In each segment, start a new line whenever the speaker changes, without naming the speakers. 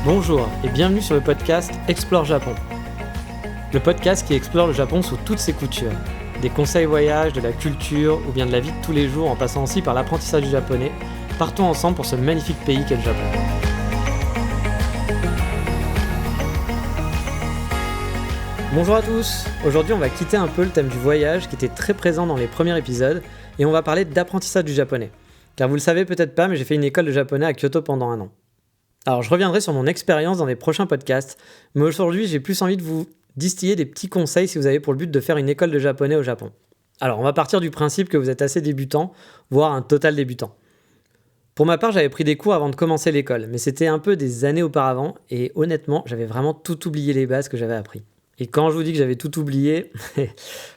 Bonjour et bienvenue sur le podcast Explore Japon. Le podcast qui explore le Japon sous toutes ses coutures. Des conseils voyage, de la culture ou bien de la vie de tous les jours en passant aussi par l'apprentissage du japonais. Partons ensemble pour ce magnifique pays qu'est le Japon. Bonjour à tous. Aujourd'hui on va quitter un peu le thème du voyage qui était très présent dans les premiers épisodes et on va parler d'apprentissage du japonais. Car vous le savez peut-être pas mais j'ai fait une école de japonais à Kyoto pendant 1 an. Alors je reviendrai sur mon expérience dans les prochains podcasts, mais aujourd'hui j'ai plus envie de vous distiller des petits conseils si vous avez pour le but de faire une école de japonais au Japon. Alors on va partir du principe que vous êtes assez débutant, voire un total débutant. Pour ma part j'avais pris des cours avant de commencer l'école, mais c'était un peu des années auparavant et honnêtement j'avais vraiment tout oublié les bases que j'avais appris. Et quand je vous dis que j'avais tout oublié,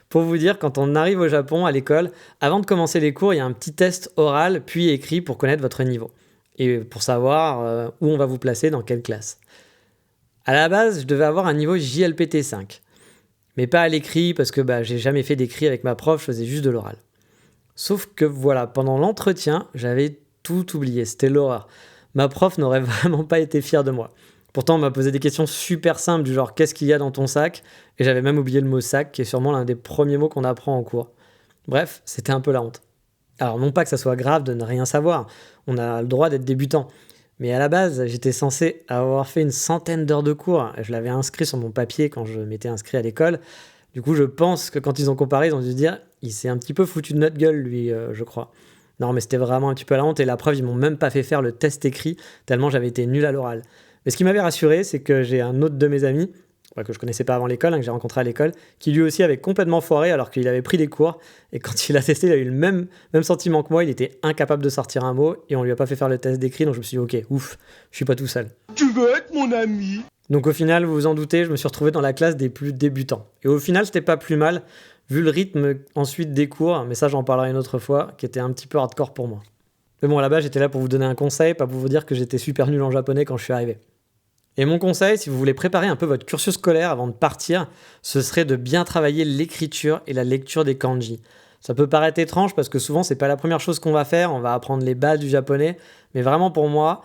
pour vous dire, quand on arrive au Japon à l'école, avant de commencer les cours, il y a un petit test oral puis écrit pour connaître votre niveau. Et pour savoir où on va vous placer, dans quelle classe. À la base, je devais avoir un niveau JLPT 5. Mais pas à l'écrit, parce que j'ai jamais fait d'écrit avec ma prof, je faisais juste de l'oral. Sauf que voilà, pendant l'entretien, j'avais tout oublié, c'était l'horreur. Ma prof n'aurait vraiment pas été fière de moi. Pourtant, on m'a posé des questions super simples, du genre « Qu'est-ce qu'il y a dans ton sac ?» Et j'avais même oublié le mot « sac », qui est sûrement l'un des premiers mots qu'on apprend en cours. Bref, c'était un peu la honte. Alors non pas que ça soit grave de ne rien savoir, on a le droit d'être débutant. Mais à la base, j'étais censé avoir fait une centaine d'heures de cours. Je l'avais inscrit sur mon papier quand je m'étais inscrit à l'école. Du coup, je pense que quand ils ont comparé, ils ont dû se dire « Il s'est un petit peu foutu de notre gueule, lui, je crois. » Non, mais c'était vraiment un petit peu la honte. Et la preuve, ils m'ont même pas fait faire le test écrit, tellement j'avais été nul à l'oral. Mais ce qui m'avait rassuré, c'est que j'ai un autre de mes amis, que je connaissais pas avant l'école, que j'ai rencontré à l'école, qui lui aussi avait complètement foiré alors qu'il avait pris des cours. Et quand il a testé, il a eu le même sentiment que moi. Il était incapable de sortir un mot et on lui a pas fait faire le test d'écrit. Donc je me suis dit, ok, ouf, je suis pas tout seul.
Tu veux être mon ami ?
Donc au final, vous vous en doutez, je me suis retrouvé dans la classe des plus débutants. Et au final, c'était pas plus mal, vu le rythme ensuite des cours, mais ça j'en parlerai une autre fois, qui était un petit peu hardcore pour moi. Mais bon, là-bas, j'étais là pour vous donner un conseil, pas pour vous dire que j'étais super nul en japonais quand je suis arrivé. Et mon conseil, si vous voulez préparer un peu votre cursus scolaire avant de partir, ce serait de bien travailler l'écriture et la lecture des kanji. Ça peut paraître étrange parce que souvent, c'est pas la première chose qu'on va faire, on va apprendre les bases du japonais, mais vraiment pour moi,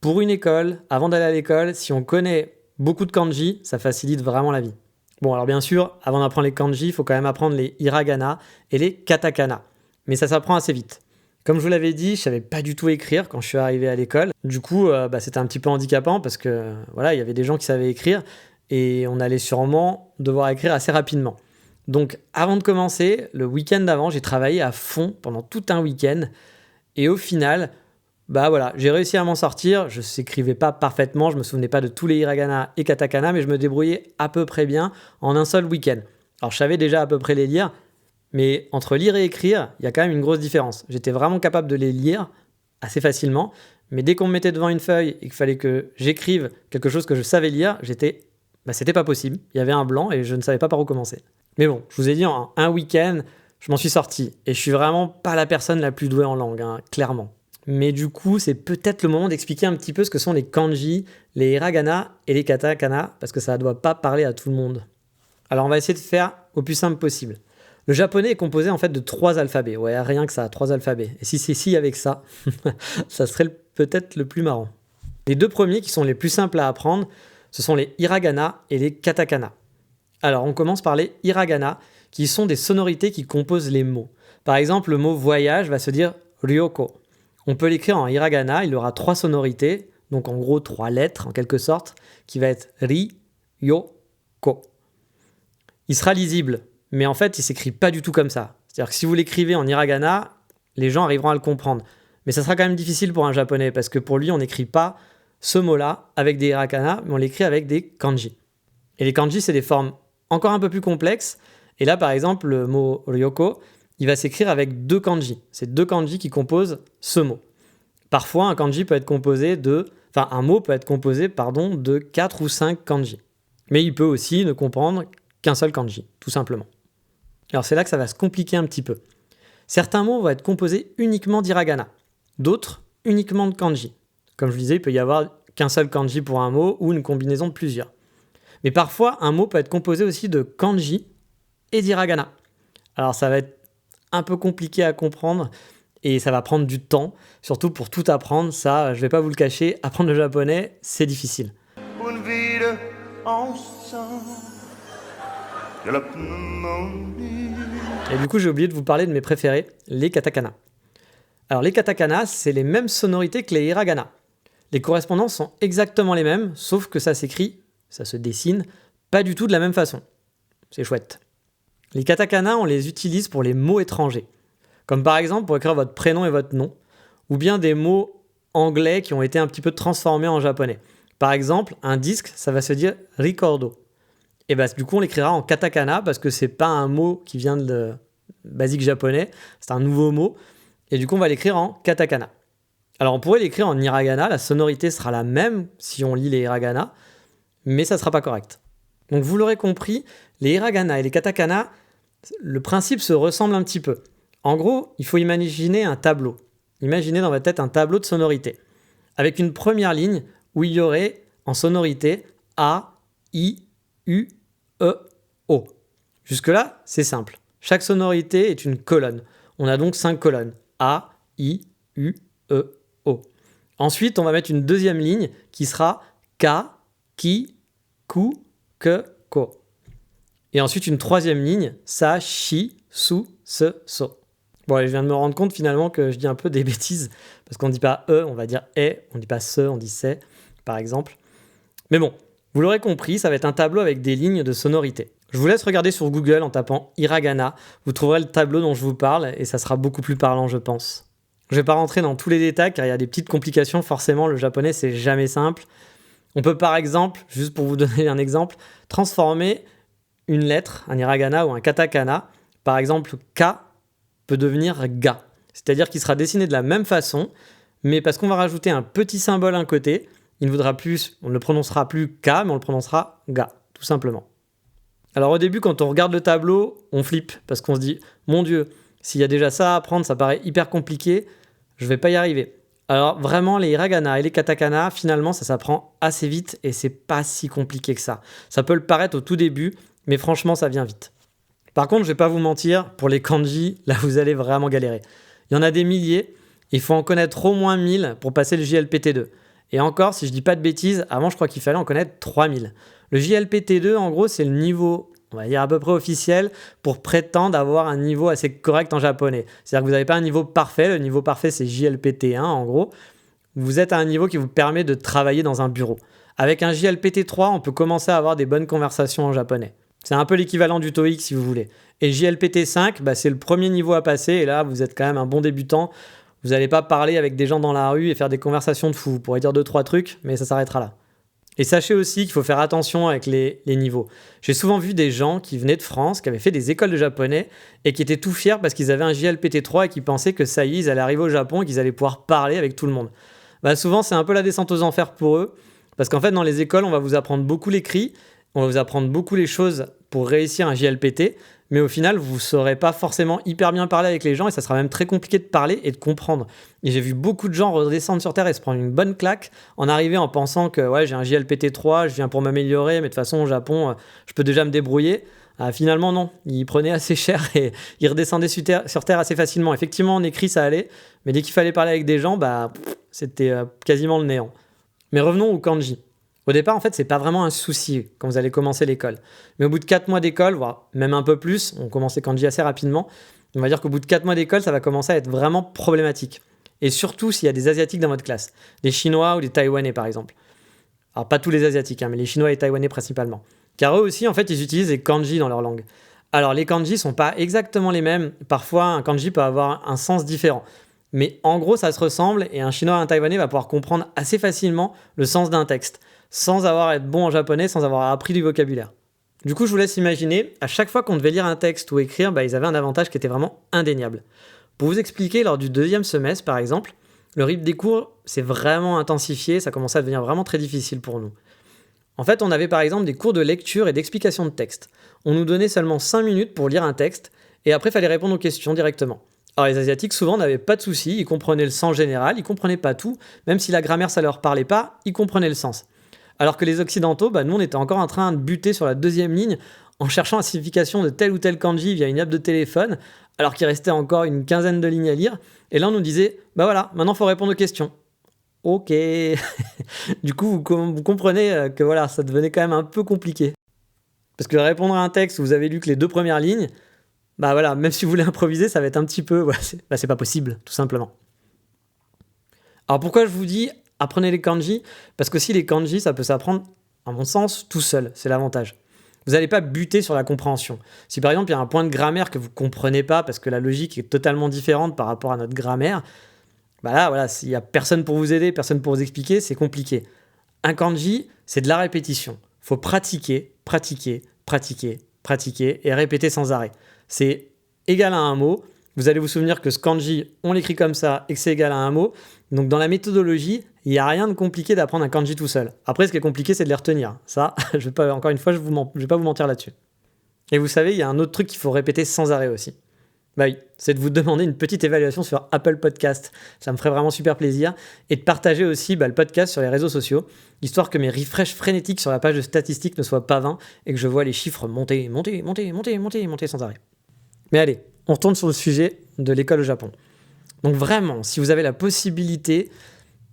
pour une école, avant d'aller à l'école, si on connaît beaucoup de kanji, ça facilite vraiment la vie. Bon, alors bien sûr, avant d'apprendre les kanji, il faut quand même apprendre les hiragana et les katakana, mais ça s'apprend assez vite. Comme je vous l'avais dit, je savais pas du tout écrire quand je suis arrivé à l'école. Du coup, c'était un petit peu handicapant parce que il y avait des gens qui savaient écrire et on allait sûrement devoir écrire assez rapidement. Donc, avant de commencer, le week-end d'avant, j'ai travaillé à fond pendant tout un week-end et au final, j'ai réussi à m'en sortir. Je n'écrivais pas parfaitement, je me souvenais pas de tous les hiragana et katakana, mais je me débrouillais à peu près bien en un seul week-end. Alors, je savais déjà à peu près les lire. Mais entre lire et écrire, il y a quand même une grosse différence. J'étais vraiment capable de les lire assez facilement, mais dès qu'on me mettait devant une feuille et qu'il fallait que j'écrive quelque chose que je savais lire, c'était pas possible. Il y avait un blanc et je ne savais pas par où commencer. Mais bon, je vous ai dit, en un week-end, je m'en suis sorti. Et je suis vraiment pas la personne la plus douée en langue, clairement. Mais du coup, c'est peut-être le moment d'expliquer un petit peu ce que sont les kanji, les hiragana et les katakana, parce que ça ne doit pas parler à tout le monde. Alors on va essayer de faire au plus simple possible. Le japonais est composé en fait de 3 alphabets. Ouais, rien que ça, 3 alphabets. Et si c'est si avec ça, ça serait peut-être le plus marrant. Les 2 premiers qui sont les plus simples à apprendre, ce sont les hiragana et les katakana. Alors, on commence par les hiragana, qui sont des sonorités qui composent les mots. Par exemple, le mot voyage va se dire ryoko. On peut l'écrire en hiragana, il aura 3 sonorités, donc en gros 3 lettres en quelque sorte, qui va être ri, yo, ko. Il sera lisible. Mais en fait, il s'écrit pas du tout comme ça. C'est-à-dire que si vous l'écrivez en hiragana, les gens arriveront à le comprendre. Mais ça sera quand même difficile pour un japonais, parce que pour lui, on n'écrit pas ce mot-là avec des hiragana, mais on l'écrit avec des kanji. Et les kanji, c'est des formes encore un peu plus complexes. Et là, par exemple, le mot ryoko, il va s'écrire avec 2 kanji. C'est 2 kanji qui composent ce mot. Parfois, un mot peut être composé de 4 ou 5 kanji. Mais il peut aussi ne comprendre qu'un seul kanji, tout simplement. Alors c'est là que ça va se compliquer un petit peu. Certains mots vont être composés uniquement d'hiragana, d'autres uniquement de kanji. Comme je vous disais, il peut y avoir qu'un seul kanji pour un mot ou une combinaison de plusieurs. Mais parfois, un mot peut être composé aussi de kanji et d'hiragana. Alors ça va être un peu compliqué à comprendre Et ça va prendre du temps, surtout pour tout apprendre. Ça, je vais pas vous le cacher, apprendre le japonais, c'est difficile. Et du coup, j'ai oublié de vous parler de mes préférés, les katakana. Alors les katakana, c'est les mêmes sonorités que les hiragana. Les correspondances sont exactement les mêmes, sauf que ça s'écrit, ça se dessine, pas du tout de la même façon. C'est chouette. Les katakana, on les utilise pour les mots étrangers. Comme par exemple pour écrire votre prénom et votre nom, ou bien des mots anglais qui ont été un petit peu transformés en japonais. Par exemple, un disque, ça va se dire ricordo. Et bah, du coup, on l'écrira en katakana parce que c'est pas un mot qui vient de basique japonais, c'est un nouveau mot. Et du coup, on va l'écrire en katakana. Alors, on pourrait l'écrire en hiragana, la sonorité sera la même si on lit les hiragana, mais ça sera pas correct. Donc, vous l'aurez compris, les hiragana et les katakana, le principe se ressemble un petit peu. En gros, il faut imaginer un tableau. Imaginez dans votre tête un tableau de sonorité. Avec une première ligne où il y aurait en sonorité A, I, U, E, O. Jusque-là, c'est simple. Chaque sonorité est une colonne. On a donc 5 colonnes. A, I, U, E, O. Ensuite, on va mettre une deuxième ligne qui sera K, Ki, Ku, Ke, Ko. Et ensuite, une troisième ligne, Sa, Shi, Su, Se, So. Bon, allez, je viens de me rendre compte finalement que je dis un peu des bêtises, parce qu'on ne dit pas E, on va dire E, on ne dit pas Se, on dit Se, par exemple. Mais bon, vous l'aurez compris, ça va être un tableau avec des lignes de sonorité. Je vous laisse regarder sur Google en tapant hiragana, vous trouverez le tableau dont je vous parle, et ça sera beaucoup plus parlant, je pense. Je ne vais pas rentrer dans tous les détails, car il y a des petites complications, forcément, le japonais, c'est jamais simple. On peut par exemple, juste pour vous donner un exemple, transformer une lettre, un hiragana ou un katakana, par exemple K, peut devenir ga. C'est-à-dire qu'il sera dessiné de la même façon, mais parce qu'on va rajouter un petit symbole à un côté, on ne le prononcera plus K, mais on le prononcera ga, tout simplement. Alors au début, quand on regarde le tableau, on flippe, parce qu'on se dit, mon Dieu, s'il y a déjà ça à apprendre, ça paraît hyper compliqué, je vais pas y arriver. Alors vraiment, les hiragana et les katakana, finalement, ça s'apprend assez vite, et c'est pas si compliqué que ça. Ça peut le paraître au tout début, mais franchement, ça vient vite. Par contre, je vais pas vous mentir, pour les kanji, là vous allez vraiment galérer. Il y en a des milliers, il faut en connaître au moins 1000 pour passer le JLPT2. Et encore, si je dis pas de bêtises, avant je crois qu'il fallait en connaître 3000. Le JLPT2, en gros, c'est le niveau, on va dire à peu près officiel, pour prétendre avoir un niveau assez correct en japonais. C'est-à-dire que vous n'avez pas un niveau parfait, le niveau parfait c'est JLPT1 en gros. Vous êtes à un niveau qui vous permet de travailler dans un bureau. Avec un JLPT3, on peut commencer à avoir des bonnes conversations en japonais. C'est un peu l'équivalent du TOEIC si vous voulez. Et JLPT5, c'est le premier niveau à passer, et là vous êtes quand même un bon débutant. Vous n'allez pas parler avec des gens dans la rue et faire des conversations de fou. Vous pourrez dire 2-3 trucs, mais ça s'arrêtera là. Et sachez aussi qu'il faut faire attention avec les niveaux. J'ai souvent vu des gens qui venaient de France, qui avaient fait des écoles de japonais et qui étaient tout fiers parce qu'ils avaient un JLPT3 et qui pensaient que ça y est, ils allaient arriver au Japon et qu'ils allaient pouvoir parler avec tout le monde. Souvent, c'est un peu la descente aux enfers pour eux parce qu'en fait, dans les écoles, on va vous apprendre beaucoup l'écrit, on va vous apprendre beaucoup les choses pour réussir un JLPT, mais au final, vous ne saurez pas forcément hyper bien parler avec les gens et ça sera même très compliqué de parler et de comprendre. Et j'ai vu beaucoup de gens redescendre sur Terre et se prendre une bonne claque en arrivant en pensant que ouais, j'ai un JLPT3, je viens pour m'améliorer, mais de toute façon, au Japon, je peux déjà me débrouiller. Finalement, non. Ils prenaient assez cher et ils redescendaient sur Terre assez facilement. Effectivement, en écrit, ça allait, mais dès qu'il fallait parler avec des gens, c'était quasiment le néant. Mais revenons au kanji. Au départ, en fait, c'est pas vraiment un souci quand vous allez commencer l'école. Mais au bout de 4 mois d'école, voire même un peu plus, on commençait kanji assez rapidement, on va dire qu'au bout de 4 mois d'école, ça va commencer à être vraiment problématique. Et surtout s'il y a des Asiatiques dans votre classe, des Chinois ou des Taïwanais par exemple. Alors pas tous les Asiatiques, mais les Chinois et les Taïwanais principalement. Car eux aussi, en fait, ils utilisent les kanji dans leur langue. Alors les kanji sont pas exactement les mêmes. Parfois, un kanji peut avoir un sens différent. Mais en gros, ça se ressemble et un Chinois et un Taïwanais va pouvoir comprendre assez facilement le sens d'un texte, sans avoir à être bon en japonais, sans avoir appris du vocabulaire. Du coup, je vous laisse imaginer, à chaque fois qu'on devait lire un texte ou écrire, ils avaient un avantage qui était vraiment indéniable. Pour vous expliquer, lors du 2e semestre, par exemple, le rythme des cours s'est vraiment intensifié, ça commençait à devenir vraiment très difficile pour nous. En fait, on avait par exemple des cours de lecture et d'explication de texte. On nous donnait seulement 5 minutes pour lire un texte, et après, il fallait répondre aux questions directement. Alors les Asiatiques, souvent, n'avaient pas de soucis, ils comprenaient le sens général, ils comprenaient pas tout, même si la grammaire, ça leur parlait pas, ils comprenaient le sens. Alors que les Occidentaux, nous, on était encore en train de buter sur la 2e ligne en cherchant la signification de tel ou tel kanji via une app de téléphone, alors qu'il restait encore une quinzaine de lignes à lire. Et là, on nous disait, bah voilà, maintenant, il faut répondre aux questions. Ok. Du coup, vous comprenez que voilà, ça devenait quand même un peu compliqué. Parce que répondre à un texte où vous avez lu que les 2 premières lignes, bah voilà, même si vous voulez improviser, ça va être un petit peu... Ouais, c'est pas possible, tout simplement. Alors pourquoi je vous dis, apprenez les kanji? Parce que si les kanji, ça peut s'apprendre, à mon sens, tout seul, c'est l'avantage. Vous n'allez pas buter sur la compréhension. Si par exemple, il y a un point de grammaire que vous ne comprenez pas parce que la logique est totalement différente par rapport à notre grammaire, bah là, voilà, s'il n'y a personne pour vous aider, personne pour vous expliquer, c'est compliqué. Un kanji, c'est de la répétition. Il faut pratiquer, pratiquer, pratiquer, pratiquer et répéter sans arrêt. C'est égal à un mot. Vous allez vous souvenir que ce kanji, on l'écrit comme ça et que c'est égal à un mot. Donc dans la méthodologie, il n'y a rien de compliqué d'apprendre un kanji tout seul. Après, ce qui est compliqué, c'est de les retenir. Ça, encore une fois, je ne vais pas vous mentir là-dessus. Et vous savez, il y a un autre truc qu'il faut répéter sans arrêt aussi. Bah oui, c'est de vous demander une petite évaluation sur Apple Podcast. Ça me ferait vraiment super plaisir. Et de partager aussi le podcast sur les réseaux sociaux, histoire que mes refreshs frénétiques sur la page de statistiques ne soient pas vains et que je vois les chiffres monter, monter, monter, monter, monter, monter sans arrêt. Mais allez, on retourne sur le sujet de l'école au Japon. Donc vraiment, si vous avez la possibilité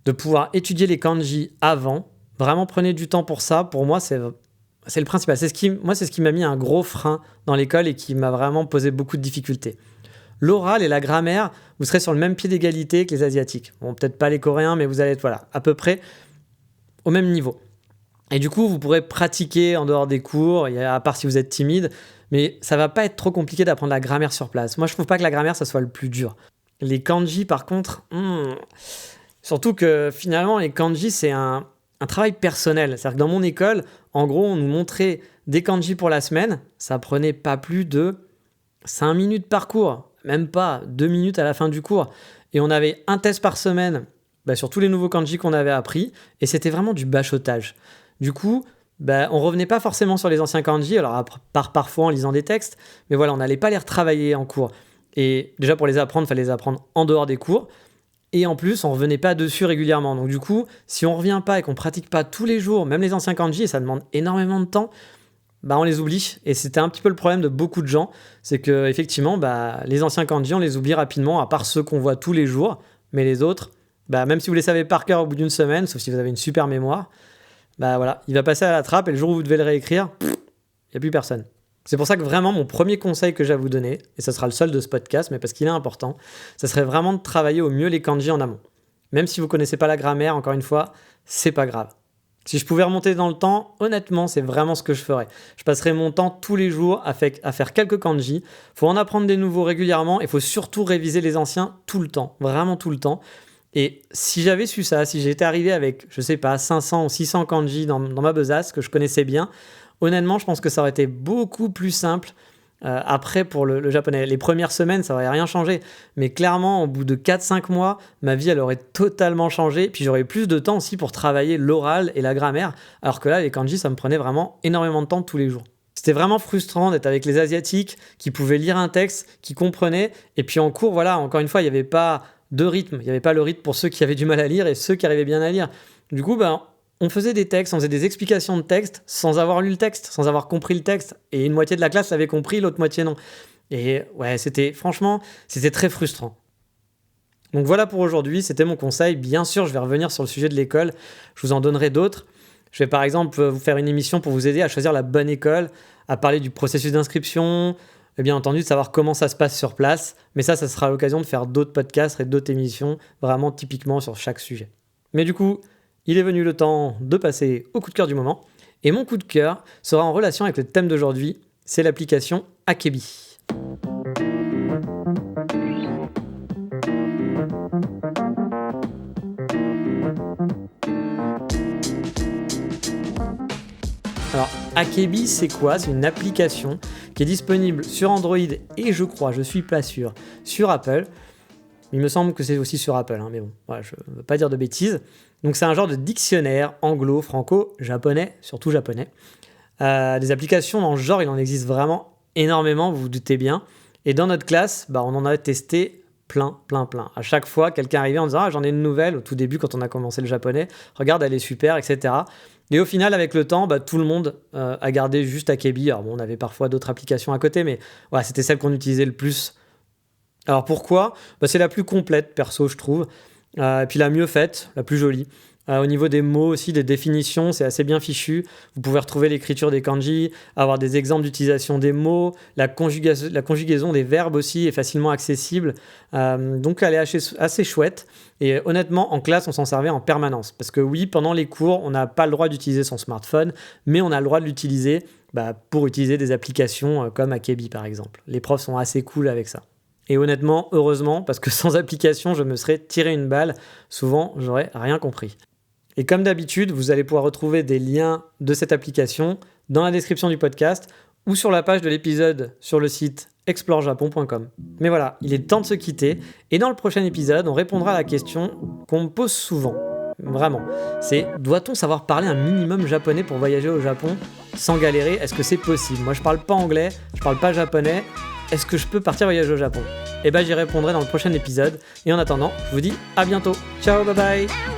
de pouvoir étudier les kanji avant, vraiment prenez du temps pour ça. Pour moi, c'est le principal. C'est ce qui m'a mis un gros frein dans l'école et qui m'a vraiment posé beaucoup de difficultés. L'oral et la grammaire, vous serez sur le même pied d'égalité que les Asiatiques. Bon, peut-être pas les Coréens, mais vous allez être à peu près au même niveau. Et du coup, vous pourrez pratiquer en dehors des cours, à part si vous êtes timide, mais ça va pas être trop compliqué d'apprendre la grammaire sur place. Moi, je trouve pas que la grammaire, ça soit le plus dur. Les kanji, par contre, surtout que finalement, les kanji, c'est un travail personnel. C'est-à-dire que dans mon école, en gros, on nous montrait des kanji pour la semaine. Ça prenait pas plus de 5 minutes par cours, même pas 2 minutes à la fin du cours. Et on avait un test par semaine sur tous les nouveaux kanji qu'on avait appris. Et c'était vraiment du bachotage. Du coup, on revenait pas forcément sur les anciens kanji, alors parfois en lisant des textes, mais voilà, on n'allait pas les retravailler en cours. Et déjà, pour les apprendre, il fallait les apprendre en dehors des cours. Et en plus, on ne revenait pas dessus régulièrement. Donc du coup, si on ne revient pas et qu'on ne pratique pas tous les jours, même les anciens kanji, et ça demande énormément de temps, on les oublie. Et c'était un petit peu le problème de beaucoup de gens. C'est qu'effectivement, les anciens kanji, on les oublie rapidement, à part ceux qu'on voit tous les jours. Mais les autres, même si vous les savez par cœur au bout d'une semaine, sauf si vous avez une super mémoire, voilà, il va passer à la trappe et le jour où vous devez le réécrire, il n'y a plus personne. C'est pour ça que vraiment mon premier conseil que j'ai à vous donner, et ce sera le seul de ce podcast, mais parce qu'il est important, ça serait vraiment de travailler au mieux les kanji en amont. Même si vous ne connaissez pas la grammaire, encore une fois, c'est pas grave. Si je pouvais remonter dans le temps, honnêtement, c'est vraiment ce que je ferais. Je passerais mon temps tous les jours à faire quelques kanji. Il faut en apprendre des nouveaux régulièrement, et il faut surtout réviser les anciens tout le temps, vraiment tout le temps. Et si j'avais su ça, si j'étais arrivé avec, 500 ou 600 kanji dans ma besace, que je connaissais bien, honnêtement, je pense que ça aurait été beaucoup plus simple après pour le japonais. Les premières semaines, ça n'aurait rien changé. Mais clairement, au bout de 4-5 mois, ma vie, elle aurait totalement changé. Puis j'aurais plus de temps aussi pour travailler l'oral et la grammaire. Alors que là, les kanji, ça me prenait vraiment énormément de temps tous les jours. C'était vraiment frustrant d'être avec les Asiatiques qui pouvaient lire un texte, qui comprenaient. Et puis en cours, voilà, encore une fois, il n'y avait pas de rythme. Il n'y avait pas le rythme pour ceux qui avaient du mal à lire et ceux qui arrivaient bien à lire. Du coup, on faisait des textes, on faisait des explications de texte sans avoir lu le texte, sans avoir compris le texte. Et une moitié de la classe l'avait compris, l'autre moitié non. Et ouais, c'était très frustrant. Donc voilà pour aujourd'hui, c'était mon conseil. Bien sûr, je vais revenir sur le sujet de l'école. Je vous en donnerai d'autres. Je vais par exemple vous faire une émission pour vous aider à choisir la bonne école, à parler du processus d'inscription, et bien entendu de savoir comment ça se passe sur place. Mais ça sera l'occasion de faire d'autres podcasts et d'autres émissions, vraiment typiquement sur chaque sujet. Mais du coup, il est venu le temps de passer au coup de cœur du moment. Et mon coup de cœur sera en relation avec le thème d'aujourd'hui, c'est l'application Akebi. Alors, Akebi, c'est quoi? C'est une application qui est disponible sur Android et je suis pas sûr, sur Apple. Il me semble que c'est aussi sur Apple, mais bon, voilà, je ne veux pas dire de bêtises. Donc c'est un genre de dictionnaire anglo-franco-japonais, surtout japonais. Des applications dans ce genre, il en existe vraiment énormément, vous vous doutez bien. Et dans notre classe, on en a testé plein. À chaque fois, quelqu'un arrivait en disant « Ah, j'en ai une nouvelle » au tout début quand on a commencé le japonais. « Regarde, elle est super, etc. » Et au final, avec le temps, tout le monde a gardé juste Akebi. Alors bon, on avait parfois d'autres applications à côté, mais voilà, c'était celle qu'on utilisait le plus Alors pourquoi ? C'est la plus complète, perso, je trouve. Et puis la mieux faite, la plus jolie. Au niveau des mots aussi, des définitions, c'est assez bien fichu. Vous pouvez retrouver l'écriture des kanji, avoir des exemples d'utilisation des mots, la conjugaison des verbes aussi est facilement accessible. Donc elle est assez chouette. Et honnêtement, en classe, on s'en servait en permanence. Parce que oui, pendant les cours, on n'a pas le droit d'utiliser son smartphone, mais on a le droit de l'utiliser pour utiliser des applications comme Akebi par exemple. Les profs sont assez cool avec ça. Et honnêtement, heureusement, parce que sans application, je me serais tiré une balle. Souvent, j'aurais rien compris. Et comme d'habitude, vous allez pouvoir retrouver des liens de cette application dans la description du podcast ou sur la page de l'épisode sur le site explorejapon.com. Mais voilà, il est temps de se quitter. Et dans le prochain épisode, on répondra à la question qu'on me pose souvent. Vraiment. C'est, doit-on savoir parler un minimum japonais pour voyager au Japon sans galérer ? Est-ce que c'est possible ? Moi, je parle pas anglais, je parle pas japonais. Est-ce que je peux partir voyager au Japon ? J'y répondrai dans le prochain épisode. Et en attendant, je vous dis à bientôt. Ciao, bye bye.